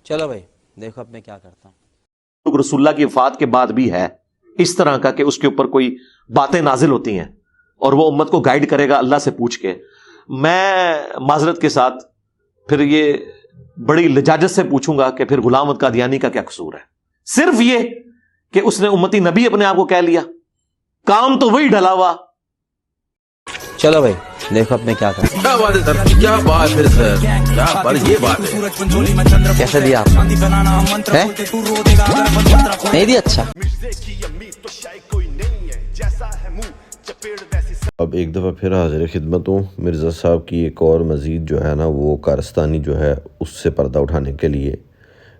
چلو بھائی دیکھو اب میں کیا کرتا ہوں. رسول اللہ کی وفات کے بعد بھی ہے اس طرح کا کہ اس کے اوپر کوئی باتیں نازل ہوتی ہیں اور وہ امت کو گائیڈ کرے گا اللہ سے پوچھ کے. میں معذرت کے ساتھ پھر یہ بڑی لجاجت سے پوچھوں گا کہ پھر غلام احمد قادیانی کا کیا قصور ہے؟ صرف یہ کہ اس نے امتی نبی اپنے آپ کو کہہ لیا، کام تو وہی ڈلا ہوا. چلو بھائی دیکھو اب میں کیا کرتا ہوں. کیا بات ہے سر، کیا بات ہے سر، کیا بات، یہ بات ہے. کیسا دیا آپ ہے؟ نہیں دیا؟ اچھا. اب ایک دفعہ پھر حاضر خدمت ہوں مرزا صاحب کی ایک اور مزید جو ہے نا وہ کارستانی جو ہے اس سے پردہ اٹھانے کے لیے.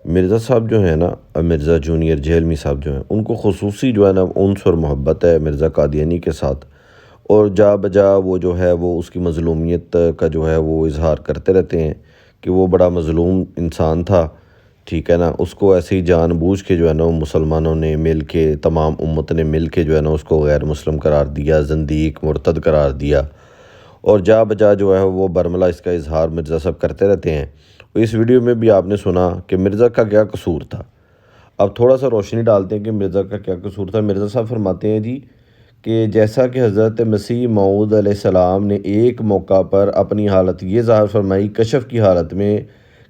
مرزا صاحب جو ہے نا، مرزا جونیئر جہلمی صاحب جو ہیں، ان کو خصوصی جو ہے نا انس اور محبت ہے مرزا قادیانی کے ساتھ، اور جا بجا وہ جو ہے وہ اس کی مظلومیت کا جو ہے وہ اظہار کرتے رہتے ہیں کہ وہ بڑا مظلوم انسان تھا. ٹھیک ہے نا، اس کو ایسے ہی جان بوجھ کے جو ہے نا مسلمانوں نے مل کے، تمام امت نے مل کے جو ہے نا اس کو غیر مسلم قرار دیا، زندیق مرتد قرار دیا، اور جا بجا جو ہے وہ برملا اس کا اظہار مرزا صاحب کرتے رہتے ہیں. اس ویڈیو میں بھی آپ نے سنا کہ مرزا کا کیا قصور تھا. اب تھوڑا سا روشنی ڈالتے ہیں کہ مرزا کا کیا قصور تھا. مرزا صاحب فرماتے ہیں جی کہ جیسا کہ حضرت مسیح موعود علیہ السلام نے ایک موقع پر اپنی حالت یہ ظاہر فرمائی کشف کی حالت میں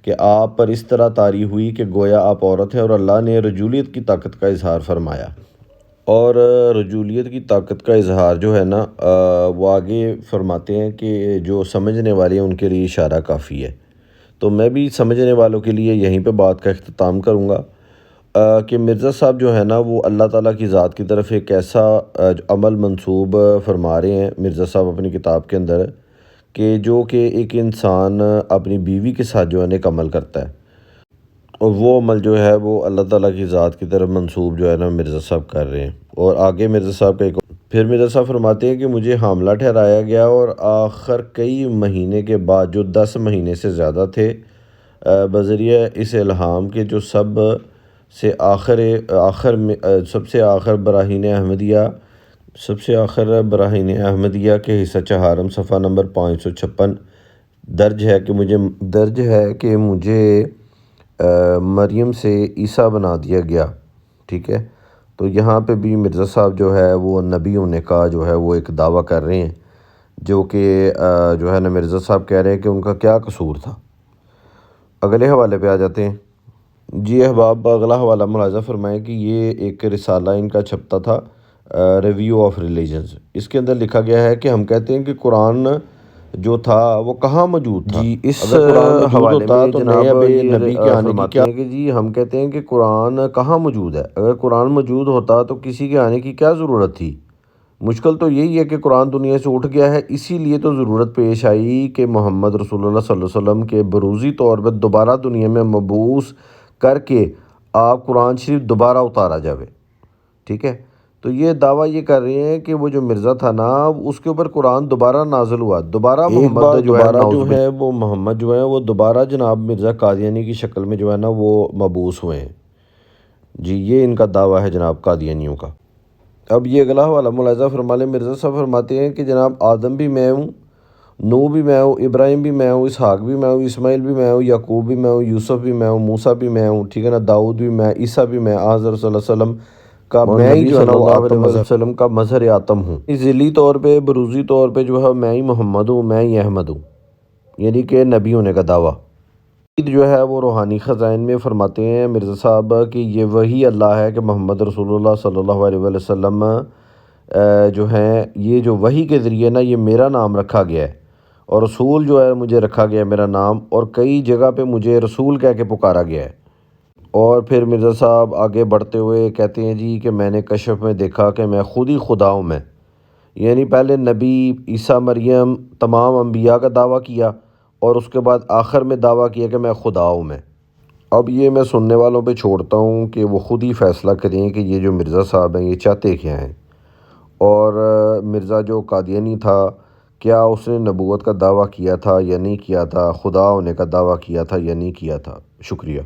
کہ آپ پر اس طرح طاری ہوئی کہ گویا آپ عورت ہیں، اور اللہ نے رجولیت کی طاقت کا اظہار فرمایا. اور رجولیت کی طاقت کا اظہار جو ہے نا وہ آگے فرماتے ہیں کہ جو سمجھنے والے ہیں ان کے لیے اشارہ کافی ہے. تو میں بھی سمجھنے والوں کے لیے یہیں پہ بات کا اختتام کروں گا کہ مرزا صاحب جو ہے نا وہ اللہ تعالیٰ کی ذات کی طرف ایک ایسا عمل منسوب فرما رہے ہیں مرزا صاحب اپنی کتاب کے اندر، کہ جو کہ ایک انسان اپنی بیوی کے ساتھ جو ہے نا ایک عمل کرتا ہے، اور وہ عمل جو ہے وہ اللہ تعالیٰ کی ذات کی طرف منسوب جو ہے نا مرزا صاحب کر رہے ہیں. اور آگے مرزا صاحب کا پھر مرزا صاحب فرماتے ہیں کہ مجھے حاملہ ٹھہرایا گیا، اور آخر کئی مہینے کے بعد جو 10 مہینے سے زیادہ تھے، بذریعہ اس الہام کے جو سب سے آخر براہین احمدیہ کے حصہ چہارم صفحہ نمبر 556 درج ہے کہ مجھے مریم سے عیسیٰ بنا دیا گیا. ٹھیک ہے، تو یہاں پہ بھی مرزا صاحب جو ہے وہ نبی ہونے کا جو ہے وہ ایک دعویٰ کر رہے ہیں، جو کہ جو ہے نا مرزا صاحب کہہ رہے ہیں کہ ان کا کیا قصور تھا. اگلے حوالے پہ آ جاتے ہیں. جی احباب، اگلا حوالہ ملاحظہ فرمائیں کہ یہ ایک رسالہ ان کا چھپتا تھا، ریویو آف ریلیجنز. اس کے اندر لکھا گیا ہے کہ ہم کہتے ہیں کہ قرآن جو تھا وہ کہاں موجود تھا. جی اس حوالے میں جناب نبی کے آنے کی کیا کہ جی ہم کہتے ہیں کہ قرآن کہاں موجود ہے. اگر قرآن موجود ہوتا تو کسی کے آنے کی کیا ضرورت تھی؟ مشکل تو یہی ہے کہ قرآن دنیا سے اٹھ گیا ہے، اسی لیے تو ضرورت پیش آئی کہ محمد رسول اللہ صلی اللہ علیہ وسلم کے بروزی طور پر دوبارہ دنیا میں مبعوث کر کے آپ قرآن شریف دوبارہ اتارا جاوے. ٹھیک ہے، تو یہ دعویٰ یہ کر رہے ہیں کہ وہ جو مرزا تھا نا اس کے اوپر قرآن دوبارہ نازل ہوا، دوبارہ محمد جو ہے وہ محمد جو ہے وہ دوبارہ جناب مرزا قادیانی کی شکل میں جو ہے نا وہ مبعوث ہوئے ہیں. جی یہ ان کا دعویٰ ہے جناب قادیانیوں کا. اب یہ اگلا حوالہ ملاحظہ فرما لیں. مرزا صاحب فرماتے ہیں کہ جناب آدم بھی میں ہوں، نوح بھی میں ہوں، ابراہیم بھی میں ہوں، اسحاق بھی میں ہوں، اسماعیل بھی میں ہوں، یعقوب بھی میں ہوں، یوسف بھی میں ہوں، موسیٰ بھی میں ہوں. ٹھیک ہے نا، داؤد بھی میں، عیسیٰ بھی میں، حضرت صلی اللہ علیہ وسلم کا میں ہی جو ہے نا وہ آتم وسلم کا مظہر آتم ہوں. ذیلی طور پہ بروزی طور پہ جو ہے میں ہی محمد ہوں، میں ہی احمد ہوں، یعنی کہ نبی ہونے کا دعویٰ. جو ہے وہ روحانی خزائن میں فرماتے ہیں مرزا صاحب کہ یہ وہی اللہ ہے کہ محمد رسول اللہ صلی اللہ علیہ وسلم جو ہیں یہ جو وحی کے ذریعے نا یہ میرا نام رکھا گیا ہے، اور رسول جو ہے مجھے رکھا گیا ہے میرا نام، اور کئی جگہ پہ مجھے رسول کہہ کے پکارا گیا ہے. اور پھر مرزا صاحب آگے بڑھتے ہوئے کہتے ہیں جی کہ میں نے کشف میں دیکھا کہ میں خود ہی خدا ہوں میں، یعنی پہلے نبی عیسیٰ مریم تمام انبیاء کا دعویٰ کیا، اور اس کے بعد آخر میں دعویٰ کیا کہ میں خدا ہوں میں. اب یہ میں سننے والوں پہ چھوڑتا ہوں کہ وہ خود ہی فیصلہ کریں کہ یہ جو مرزا صاحب ہیں یہ چاہتے کیا ہیں، اور مرزا جو قادیانی تھا کیا اس نے نبوت کا دعویٰ کیا تھا یا نہیں کیا تھا، خدا ہونے کا دعویٰ کیا تھا یا نہیں کیا تھا. شکریہ.